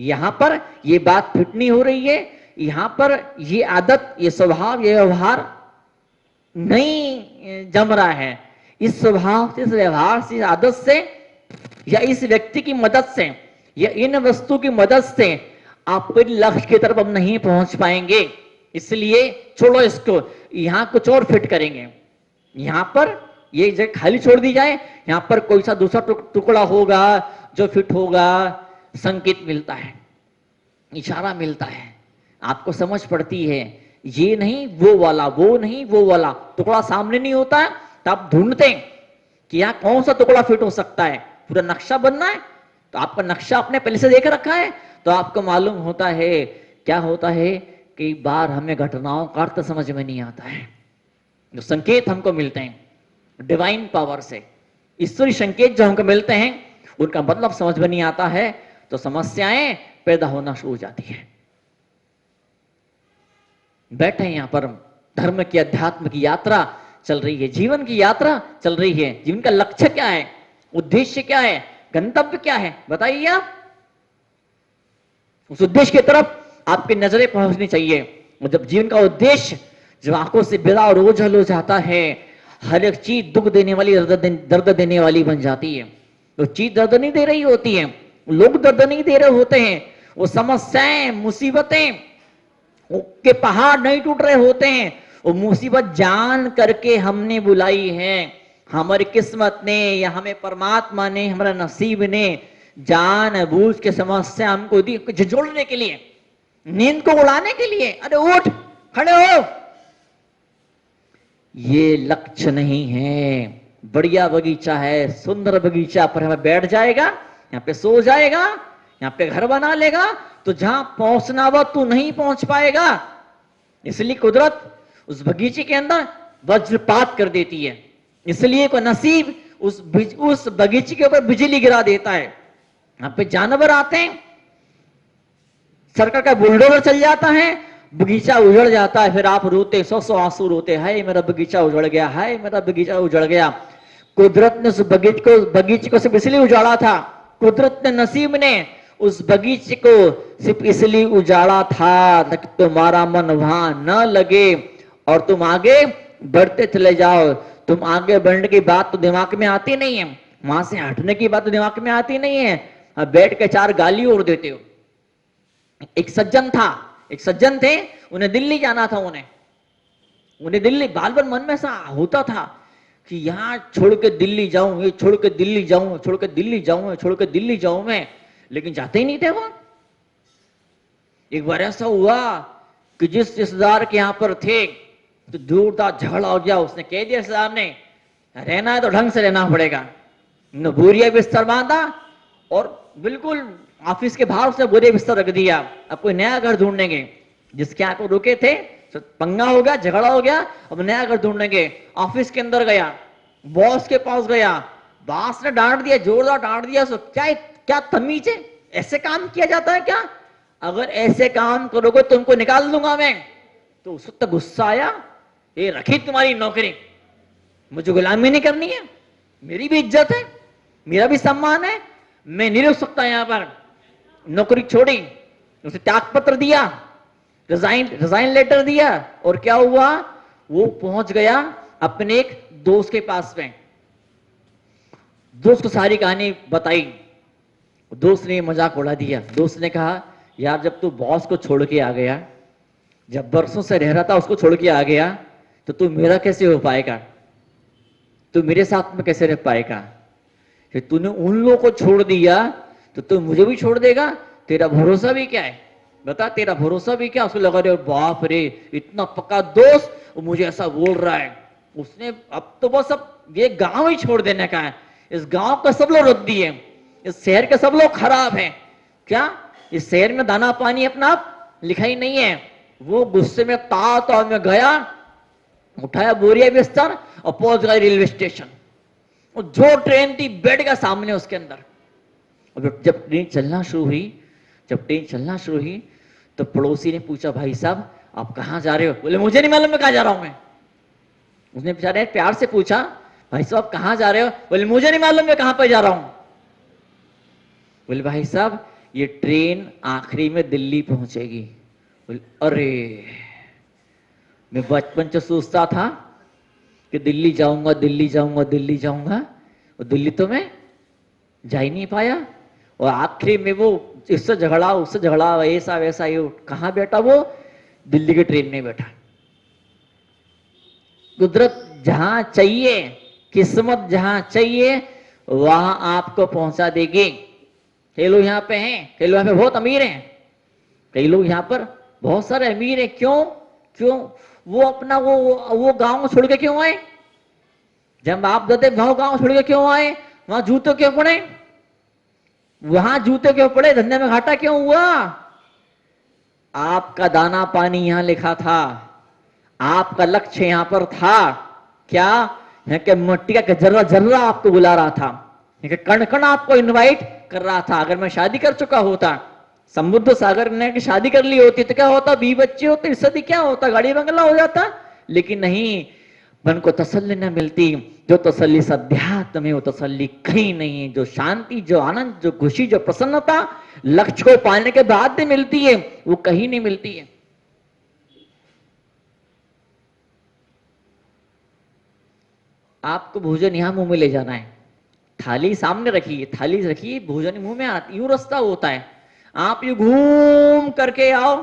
यहां पर ये बात फिट नहीं हो रही है, यहां पर ये आदत, ये स्वभाव, ये व्यवहार नहीं जम रहा है। इस स्वभाव से, इस व्यवहार से, इस आदत से या इस व्यक्ति की मदद से या इन वस्तु की मदद से आप फिर लक्ष्य की तरफ अब नहीं पहुंच पाएंगे। इसलिए छोड़ो इसको, यहां कुछ और फिट करेंगे। यहां पर ये जगह खाली छोड़ दी जाए, यहां पर कोई सा दूसरा टुकड़ा होगा जो फिट होगा। संकेत मिलता है, इशारा मिलता है, आपको समझ पड़ती है, ये नहीं वो वाला, वो नहीं वो वाला। टुकड़ा सामने नहीं होता है तो आप ढूंढते हैं कि यहां कौन सा टुकड़ा फिट हो सकता है। पूरा नक्शा बनना है तो आपका नक्शा आपने पहले से देख रखा है, तो आपको मालूम होता है। क्या होता है, कई बार हमें घटनाओं का अर्थ समझ में नहीं आता है। जो संकेत हमको मिलते हैं डिवाइन पावर से, ईश्वरीय संकेत जो हमको मिलते हैं, उनका मतलब समझ में नहीं आता है तो समस्याएं पैदा होना शुरू हो जाती है। बैठे यहां पर धर्म की, अध्यात्म की यात्रा चल रही है, जीवन की यात्रा चल रही है। जीवन का लक्ष्य क्या है, उद्देश्य क्या है, गंतव्य क्या है, बताइए आप। उस उद्देश्य की तरफ आपकी नजरें पहुंचनी चाहिए। और जब जीवन का उद्देश्य जब आंखों से बिना और ओझल हो जाता है, हर एक चीज दुख देने वाली, दर्द देने वाली बन जाती है। तो चीज दर्द नहीं दे रही होती है, लोग दर्द नहीं दे रहे होते हैं, वो समस्याएं, मुसीबतें के पहाड़ नहीं टूट रहे होते हैं। वो मुसीबत जान करके हमने बुलाई है, हमारी किस्मत ने या हमें परमात्मा ने, हमारा नसीब ने जान बूझ के समस्या हमको दी, झिझोड़ने के लिए, नींद को उड़ाने के लिए। अरे उठ, खड़े हो। ये लक्ष्य नहीं है। बढ़िया बगीचा है, सुंदर बगीचा पर हमें बैठ जाएगा, यहाँ पे सो जाएगा, यहाँ पे घर बना लेगा, तो जहां पहुंचना वो तू नहीं पहुंच पाएगा। इसलिए कुदरत उस बगीचे के अंदर वज्रपात कर देती है। इसलिए कोई नसीब उस बगीचे के ऊपर बिजली गिरा देता है। यहाँ पे जानवर आते हैं, सरकार का बुलडोजर चल जाता है, बगीचा उजड़ जाता है। फिर आप रोते, सौ सौ आंसू रोते, हाय मेरा बगीचा उजड़ गया, हाय मेरा बगीचा उजड़ गया। कुदरत ने उस बगीचे को सिर्फ इसलिए उजाड़ा था, कुदरत ने, नसीब ने उस बगीचे को सिर्फ इसलिए उजाड़ा था ताकि तुम्हारा मन वहां न लगे और तुम आगे बढ़ते चले जाओ। तुम आगे बढ़ने की बात तो दिमाग में आती नहीं है, वहां से हटने की बात तो दिमाग में आती नहीं है। अब बैठ के चार गाली उड़ देते हो। एक सज्जन थे, उन्हें दिल्ली जाना था। उन्हें दिल्ली, बाल बाल मन में ऐसा होता था कि यहां छोड़ के दिल्ली जाऊं, ये छोड़ के दिल्ली जाऊं, छोड़ के दिल्ली जाऊं, छोड़ के दिल्ली जाऊं मैं, लेकिन जाते ही नहीं थे वो। एक बार ऐसा हुआ कि जिस रिश्तेदार के यहां पर थे तो जोरदार झगड़ा हो गया। उसने कह दिया रिश्तेदार ने, रहना है तो ढंग से रहना पड़ेगा। बोरिया बिस्तर बांधा और बिल्कुल ऑफिस के बाहर उसने बोरिया बिस्तर रख दिया। अब कोई नया घर ढूंढेंगे, जिसके यहाँ को रुके थे पंगा हो गया, झगड़ा हो गया, अब नया घर ढूंढेंगे। ऑफिस के अंदर गया, बॉस के पास गया, बॉस ने डांट दिया, जोरदार डांट दिया। सो क्या तमीज है, ऐसे काम किया जाता है क्या? अगर ऐसे काम करोगे तुमको निकाल दूंगा मैं। तो उस वक्त गुस्सा आया, ये रखी तुम्हारी नौकरी, मुझे गुलामी नहीं करनी है, मेरी भी इज्जत है, मेरा भी सम्मान है, मैं नहीं रुक सकता यहां पर। नौकरी छोड़ी, उसे त्याग पत्र दिया, रिजाइन लेटर दिया। और क्या हुआ, वो पहुंच गया अपने एक दोस्त के पास में। दोस्त को सारी कहानी बताई। दोस्त ने मजाक उड़ा दिया। दोस्त ने कहा, यार जब तू बॉस को छोड़ के आ गया, जब बरसों से रह रहा था उसको छोड़ के आ गया, तो तू मेरा कैसे हो पाएगा, तू मेरे साथ में कैसे रह पाएगा? तूने उन लोगों को छोड़ दिया तो तू मुझे भी छोड़ देगा? तेरा भरोसा भी क्या है, बता, तेरा भरोसा भी क्या? उसको लगा रे बाप रे, इतना पक्का दोस्त मुझे ऐसा बोल रहा है। उसने अब तो बस अब ये गांव ही छोड़ देने का है। इस गांव का सब लोग रद्दी है, इस शहर के सब लोग खराब हैं। क्या इस शहर में दाना पानी अपना आप लिखा ही नहीं है? वो गुस्से में ताव में गया, उठाया बोरिया बिस्तर और पहुंच गया रेलवे स्टेशन। और जो ट्रेन थी बैठ गया सामने उसके अंदर। और जब ट्रेन चलना शुरू हुई तो पड़ोसी ने पूछा, भाई साहब आप कहां जा रहे हो? बोले मुझे नहीं मालूम मैं कहां जा रहा हूं मैं। उसने बेचारे प्यार से पूछा, भाई साहब कहां जा रहे हो? बोले मुझे नहीं मालूम मैं कहां पर जा रहा हूं। बोले भाई साहब ये ट्रेन आखिरी में दिल्ली पहुंचेगी। अरे मैं बचपन से सोचता था कि दिल्ली जाऊंगा, दिल्ली जाऊंगा, दिल्ली जाऊंगा, और दिल्ली तो मैं जा ही नहीं पाया। और आखिरी में वो इससे झगड़ा, उससे झगड़ा, ऐसा वैसा, ये कहाँ बैठा? वो दिल्ली की ट्रेन में बैठा। कुदरत जहां चाहिए, किस्मत जहां चाहिए, वहां आपको पहुंचा देगी। कई लोग यहाँ पे हैं, कई लोग यहाँ पे बहुत अमीर हैं, कई लोग यहाँ पर बहुत सारे अमीर हैं। क्यों? क्यों? वो अपना वो गांव छोड़ के क्यों आए? जब आप दादे गांव छोड़ के क्यों आए? वहां जूते क्यों पड़े? वहां जूते क्यों पड़े? धंधे में घाटा क्यों हुआ? आपका दाना पानी यहां लिखा था, आपका लक्ष्य यहां पर था। क्या? यहाँ के मिट्टी का जर्रा जर्रा आपको बुला रहा था, यहाँ के कण कण आपको इनवाइट कर रहा था। अगर मैं शादी कर चुका होता, समुद्र सागर ने की शादी कर ली होती, तो क्या होता? 20 बच्चे होते, इससे क्या होता? गाड़ी बंगला हो जाता। लेकिन नहीं, मन को तसल्ली न मिलती। जो तसल्ली अध्यात्म में, वो तसल्ली कहीं नहीं है। जो शांति, जो आनंद, जो खुशी, जो प्रसन्नता लक्ष्य को पाने के बाद में मिलती है, वो कहीं नहीं मिलती है। आपको भोजन यहां मुंह में ले जाना है, थाली सामने रखिए, थाली रखिए, भोजन मुंह में आती, यूं रास्ता होता है। आप यू घूम करके आओ,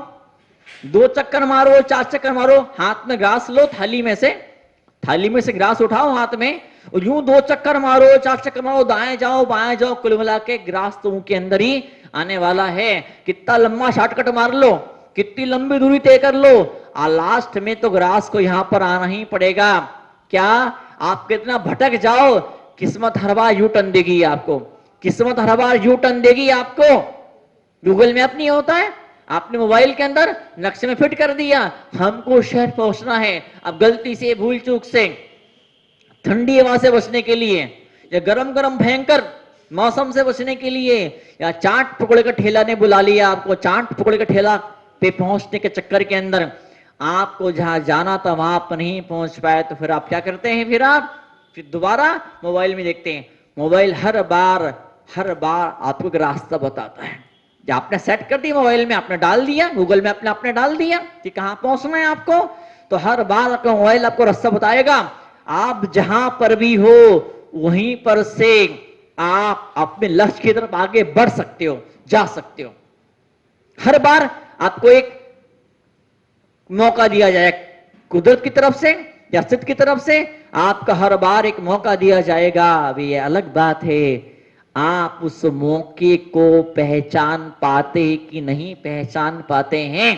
2 चक्कर मारो, 4 चक्कर मारो, हाथ में ग्रास लो, थाली में से ग्रास उठाओ हाथ में, और यूं 2 चक्कर मारो, 4 चक्कर मारो, दाएं जाओ बाएं जाओ, कुल मिला के ग्रास तो मुंह के अंदर ही आने वाला है। कितना लंबा शॉर्टकट मार लो, कितनी लंबी दूरी तय कर लो, लास्ट में तो ग्रास को यहां पर आना ही पड़ेगा। क्या? आप कितना भटक जाओ, किस्मत हर बार यू टर्न देगी आपको, किस्मत हर बार यू टर्न देगी आपको। गूगल मैप नहीं होता है, आपने मोबाइल के अंदर नक्शे में फिट कर दिया, हमको शहर पहुंचना है। अब गलती से, भूल चूक से, ठंडी हवा से बचने के लिए, या गरम गरम भयंकर मौसम से बचने के लिए, या चाट पकौड़े का ठेला ने बुला लिया आपको, चाट पकौड़े का ठेला पे पहुंचने के चक्कर के अंदर आपको जहां जाना था वहां पर नहीं पहुंच पाए, तो फिर आप क्या करते हैं? फिर दोबारा मोबाइल में देखते हैं। मोबाइल हर बार आपको एक रास्ता बताता है। जब आपने सेट कर दी मोबाइल में, आपने डाल दिया, गूगल मैप ने आपने डाल दिया कि कहां पहुंचना है आपको, तो हर बार आपका मोबाइल आपको रास्ता बताएगा। आप जहां पर भी हो वहीं पर से आप अपने लक्ष्य की तरफ आगे बढ़ सकते हो, जा सकते हो। हर बार आपको एक मौका दिया जाए, कुदरत की तरफ से या स्थिति की तरफ से आपका हर बार एक मौका दिया जाएगा। अभी ये अलग बात है, आप उस मौके को पहचान पाते कि नहीं पहचान पाते हैं।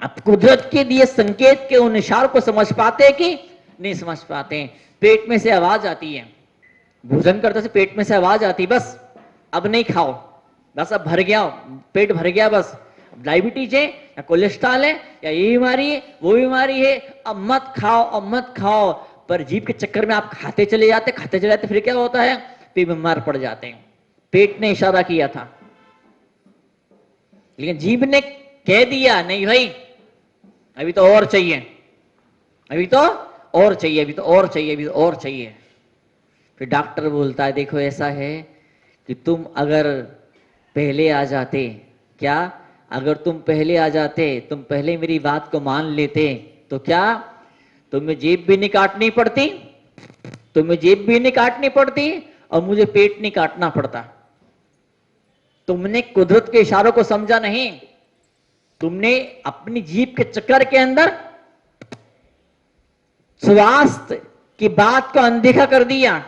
आप कुदरत के दिए संकेत के उन इशारों को समझ पाते कि नहीं समझ पाते। पेट में से आवाज आती है, भोजन करते से पेट में से आवाज आती, बस अब नहीं खाओ, बस अब भर गया, पेट भर गया, बस डायबिटीज है या कोलेस्ट्रॉल है या ये बीमारी है वो बीमारी है, अब मत खाओ, अब मत खाओ। पर जीभ के चक्कर में आप खाते चले जाते, फिर क्या होता है? फिर बीमार पड़ जाते हैं। पेट ने इशारा किया था, लेकिन जीभ ने कह दिया नहीं भाई, अभी तो और चाहिए, अभी तो और चाहिए, अभी तो और चाहिए, अभी तो और चाहिए। फिर डॉक्टर बोलता है देखो ऐसा है कि तुम अगर पहले आ जाते, क्या? अगर तुम पहले आ जाते, तुम पहले मेरी बात को मान लेते, तो क्या तुम्हें जेब भी नहीं काटनी पड़ती, तुम्हें जेब भी नहीं काटनी पड़ती और मुझे पेट नहीं काटना पड़ता। तुमने कुदरत के इशारों को समझा नहीं, तुमने अपनी जीभ के चक्कर के अंदर स्वास्थ्य की बात को अनदेखा कर दिया,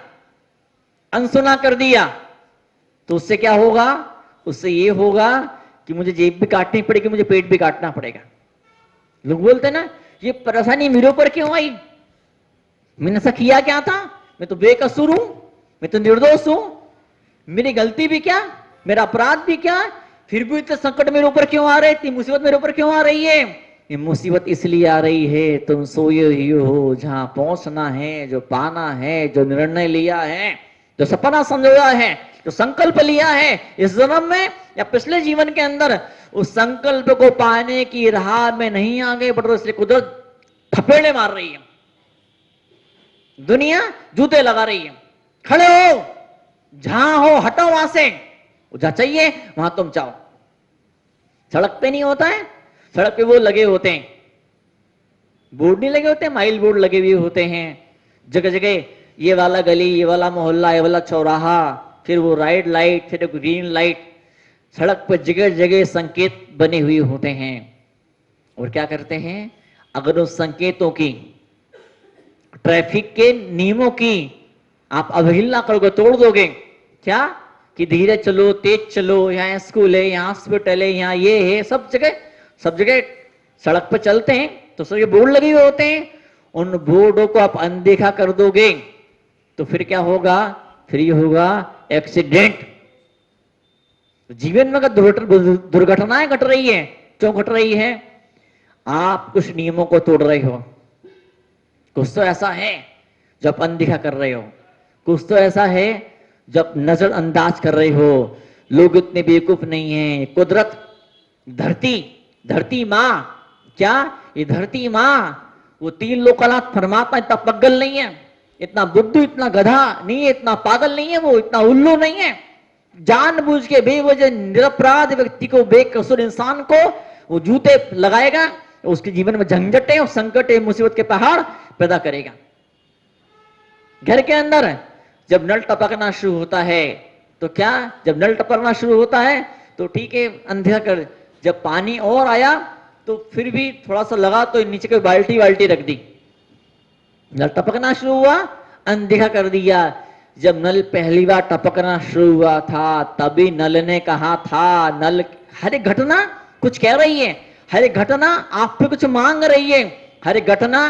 अनसुना कर दिया। तो उससे क्या होगा? उससे ये होगा कि मुझे जेब भी काटनी पड़ेगी, मुझे पेट भी काटना पड़ेगा। लोग बोलते ना ये परेशानी मेरे ऊपर क्यों आई, मैंने ऐसा किया क्या था, मैं तो बेकसूर हूं, मैं तो निर्दोष हूं, मेरी गलती भी क्या, मेरा अपराध भी क्या, फिर भी इतने संकट मेरे ऊपर क्यों आ रहे, इतनी मुसीबत मेरे ऊपर क्यों आ रही है? ये मुसीबत इसलिए आ रही है तुम सोए ही हो, जहां पहुंचना है, जो पाना है, जो निर्णय लिया है, जो सपना समझा है, जो संकल्प लिया है इस जन्म में या पिछले जीवन के अंदर, उस संकल्प को पाने की राह में नहीं आगे बढ़ रहे, इसलिए कुदरत थपेड़े मार रही है, दुनिया जूते लगा रही है। खड़े हो, जहां हो हटो वहां से, जहां चाहिए वहां तुम जाओ। सड़क पे नहीं होता है, सड़क पे वो लगे होते हैं, बोर्ड नहीं लगे होते, माइल बोर्ड लगे हुए होते हैं जगह जगह, ये वाला गली, ये वाला मोहल्ला, ये वाला चौराहा, फिर वो रेड लाइट, फिर ग्रीन लाइट, सड़क पर जगह जगह संकेत बने हुए होते हैं। और क्या करते हैं, अगर उस संकेतों की, ट्रैफिक के नियमों की आप अवहेलना करोगे, तोड़ दोगे, क्या कि धीरे चलो, तेज चलो, यहाँ स्कूल है, यहाँ हॉस्पिटल है, यहाँ ये है, सब जगह सड़क पर चलते हैं तो सब ये बोर्ड लगे हुए होते हैं, उन बोर्डों को आप अनदेखा कर दोगे तो फिर क्या होगा, फिर ये होगा एक्सीडेंट। जीवन में अगर दुर्घटनाएं घट रही है, क्यों घट रही है, आप कुछ नियमों को तोड़ रहे हो। कुछ तो ऐसा है जो आप अनदेखा कर रहे हो, कुछ तो ऐसा है जब नजरअंदाज कर रहे हो। लोग इतने बेवकूफ नहीं है। कुदरत, धरती माँ, क्या ये धरती माँ, वो 3 लोकनाथ परमात्मा इतना पगल नहीं है, इतना बुद्धू, इतना गधा नहीं है, इतना पागल नहीं है, वो इतना उल्लू नहीं है। जानबूझ के बेवजह निरपराध व्यक्ति को, बेकसूर इंसान को वो जूते लगाएगा, उसके जीवन में झंझटें और संकट, मुसीबत के पहाड़ पैदा करेगा। घर के अंदर जब नल टपकना शुरू होता है तो क्या, जब नल टपकना शुरू होता है तो ठीक है अंधेरा कर, जब पानी और आया तो फिर भी थोड़ा सा लगा तो नीचे कोई बाल्टी रख दी, नल टपकना शुरू हुआ, अनदेखा कर दिया। जब नल पहली बार टपकना शुरू हुआ था तभी नल ने कहा था, नल हर एक घटना कुछ कह रही है, हर एक घटना आप पे कुछ मांग रही है, हर एक घटना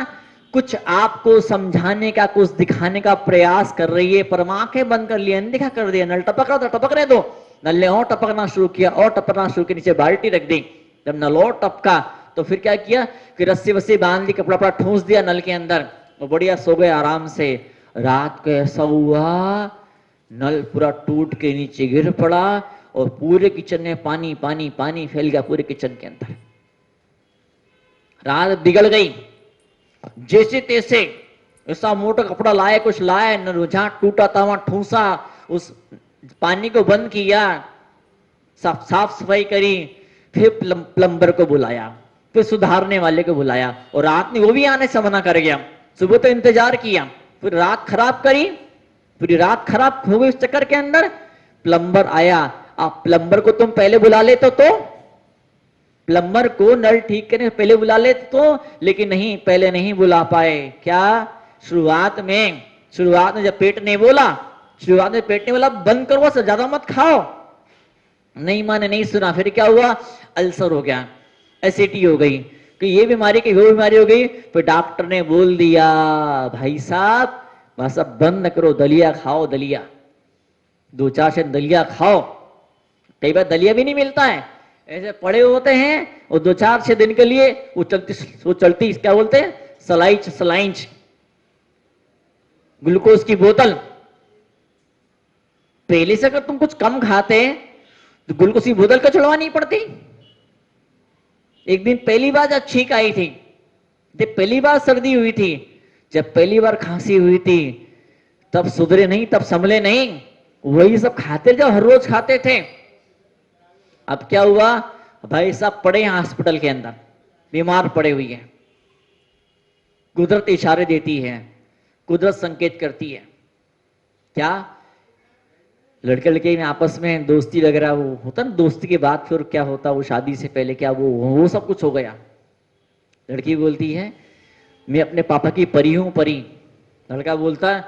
कुछ आपको समझाने का, कुछ दिखाने का प्रयास कर रही है। पर आंखें बंद कर लिया, अनदेखा कर दिया, नल टपक रहा था, टपकने दो। नल ने और टपकना शुरू किया, और टपकना शुरू किया, नीचे बाल्टी रख दी। जब नल और टपका तो फिर क्या किया कि रस्सी वस्सी बांध दी, कपड़ा ठूंस दिया नल के अंदर और बढ़िया सो गए आराम से। रात को ऐसा हुआ नल पूरा टूट के नीचे गिर पड़ा और पूरे किचन में पानी पानी पानी फैल गया, पूरे किचन के अंदर। रात बिगड़ गई, जैसे तैसे ऐसा मोटा कपड़ा लाए, कुछ लाए, जहां टूटा था वहां ठूसा, उस पानी को बंद किया, साफ सफाई करी, फिर प्लम्बर को बुलाया, फिर सुधारने वाले को बुलाया, और रात में वो भी आने से मना कर गया। सुबह तो इंतजार किया, फिर रात खराब करी, फिर रात खराब हो गई। इस चक्कर के अंदर प्लम्बर आया। आप प्लम्बर को तुम पहले बुला लेते तो प्लम्बर को नल ठीक करने पहले बुला लेते तो, लेकिन नहीं, पहले नहीं बुला पाए। क्या, शुरुआत में जब पेट ने बोला, बंद करो, से ज्यादा मत खाओ, नहीं माने, नहीं सुना। फिर क्या हुआ, अल्सर हो गया, एसिडिटी हो गई, कि ये बीमारी की वो बीमारी हो गई। फिर डॉक्टर ने बोल दिया, भाई साहब बस अब बंद करो, दलिया खाओ, दलिया 2-4 से दलिया खाओ। कई बार दलिया भी नहीं मिलता है, ऐसे पड़े होते हैं और 2-4-6 दिन के लिए वो चलती क्या बोलते हैं, सलाइंच ग्लूकोज की बोतल। पहले से अगर तुम कुछ कम खाते तो ग्लूकोज की बोतल का चढ़वानी पड़ती। एक दिन पहली बार जब छींक आई थी, जब पहली बार सर्दी हुई थी, जब पहली बार खांसी हुई थी, तब सुधरे नहीं, तब संभले नहीं, वही सब खाते जब हर रोज खाते थे। अब क्या हुआ, भाई साहब पड़े हैं हॉस्पिटल के अंदर, बीमार पड़े हुई है। कुदरत इशारे देती है, कुदरत संकेत करती है। क्या, लड़के लड़के में आपस में दोस्ती वगैरह वो होता ना, दोस्ती के बाद फिर क्या होता, वो शादी से पहले क्या वो सब कुछ हो गया। लड़की बोलती है मैं अपने पापा की परी हूं, परी। लड़का बोलता है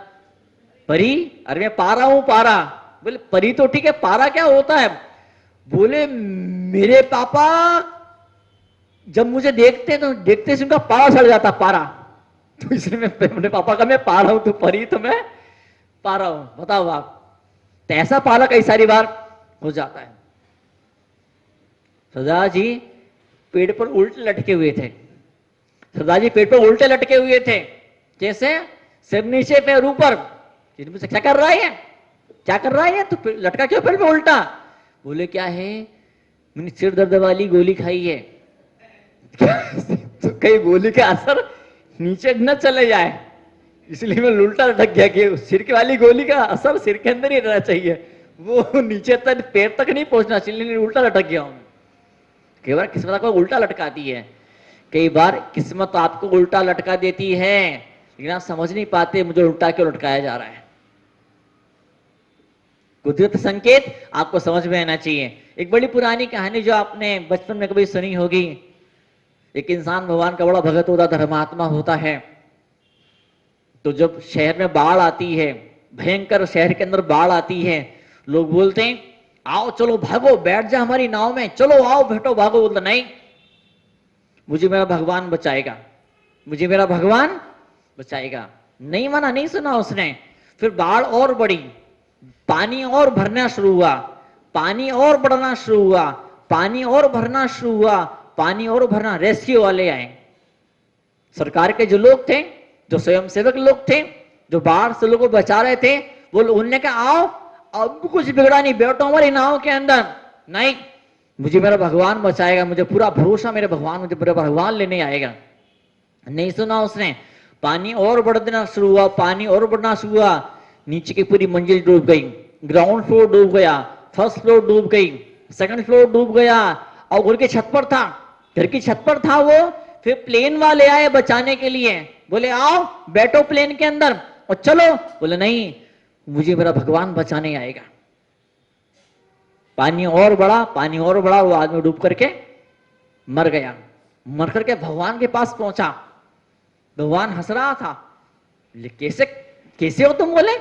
परी, अरे मैं पारा हूं, पारा। बोले परी तो ठीक है, पारा क्या होता है? बोले मेरे पापा जब मुझे देखते तो देखते से उनका पारा सड़ जाता, पारा। तो इसलिए मैं अपने पापा का मैं पारा हूं, तो परी तो मैं पारा हूं। बताओ आप, तो ऐसा पारा कई सारी बार हो जाता है। सरदार जी पेड़ पर उल्टे लटके हुए थे, सरदार जी पेड़ पर उल्टे लटके हुए थे, जैसे सिर नीचे पैर ऊपर। क्या कर रहा है, क्या कर रहा है, तो लटका क्यों पेड़ पे उल्टा? बोले क्या है, मैंने सिर दर्द वाली गोली खाई है। तो कई गोली का असर नीचे न चले जाए, इसलिए मैं उल्टा लटक गया कि सिर के वाली गोली का असर सिर के अंदर ही रहना चाहिए, वो नीचे तक पैर तक नहीं पहुंचना चाहिए, लेकिन उल्टा लटक गया हूं। कई बार किस्मत आपको उल्टा लटकाती है, कई बार किस्मत आपको उल्टा लटका देती है, लेकिन आप समझ नहीं पाते मुझे उल्टा क्यों लटकाया जा रहा है। कुदरत संकेत आपको समझ में आना चाहिए। एक बड़ी पुरानी कहानी जो आपने बचपन में कभी सुनी होगी। एक इंसान भगवान का बड़ा भगत होता, धर्मात्मा होता है। तो जब शहर में बाढ़ आती है, भयंकर शहर के अंदर बाढ़ आती है, लोग बोलते हैं आओ चलो भागो, बैठ जा हमारी नाव में, चलो आओ बैठो भागो। बोलता नहीं, मुझे मेरा भगवान बचाएगा, मुझे मेरा भगवान बचाएगा। नहीं माना, नहीं सुना उसने। फिर बाढ़ और बढ़ी, पानी और भरना शुरू हुआ, पानी और बढ़ना शुरू हुआ, पानी और भरना शुरू हुआ, पानी और भरना। रेस्क्यू वाले आए, सरकार के जो लोग थे, जो स्वयंसेवक लोग थे, जो बाढ़ से लोगों को बचा रहे थे, वो उनने कहा आओ अब कुछ बिगड़ा नहीं, बैठो हमारी नाव के अंदर। नहीं, मुझे मेरा भगवान बचाएगा, मुझे पूरा भरोसा मेरे भगवान, मुझे मेरा भगवान लेने आएगा। नहीं सुना उसने। पानी और बढ़ना शुरू हुआ, पानी और बढ़ना शुरू हुआ, नीचे की पूरी मंजिल डूब गई, ग्राउंड फ्लोर डूब गया, फर्स्ट फ्लोर डूब गई, सेकंड फ्लोर डूब गया, और घर की छत पर था, घर की छत पर था वो। फिर प्लेन वाले आए बचाने के लिए, बोले आओ बैठो प्लेन के अंदर और चलो। बोले नहीं, मुझे मेरा भगवान बचाने आएगा। पानी और बढ़ा, पानी और बढ़ा, वो आदमी डूब करके मर गया। मर करके भगवान के पास पहुंचा, भगवान हंस रहा था। कैसे कैसे हो तुम? बोले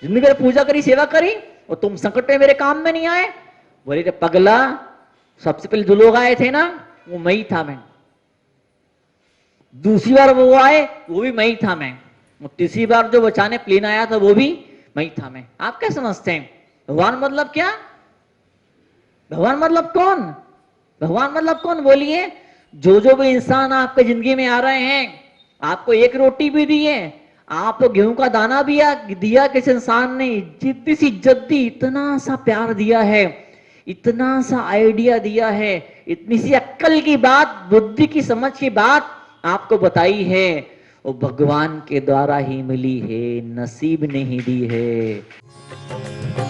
जिंदगी भर पूजा करी, सेवा करी, और तुम संकट में मेरे काम में नहीं आए। बोले रे पगला, सबसे पहले जो लोग आए थे ना, वो मैं ही था। मैं दूसरी बार वो आए, वो भी मैं ही था। मैं तीसरी बार जो बचाने प्लेन आया था, वो भी मैं ही था। मैं आप क्या समझते हैं भगवान मतलब क्या? भगवान मतलब कौन? भगवान मतलब कौन बोलिए? जो भी इंसान आपके जिंदगी में आ रहे हैं, आपको एक रोटी भी दी है, आपको गेहूं का दाना भी दिया किस इंसान ने, जितनी सी जद्दी, इतना सा प्यार दिया है, इतना सा आइडिया दिया है, इतनी सी अक्ल की बात, बुद्धि की समझ की बात आपको बताई है, वो भगवान के द्वारा ही मिली है, नसीब नहीं दी है।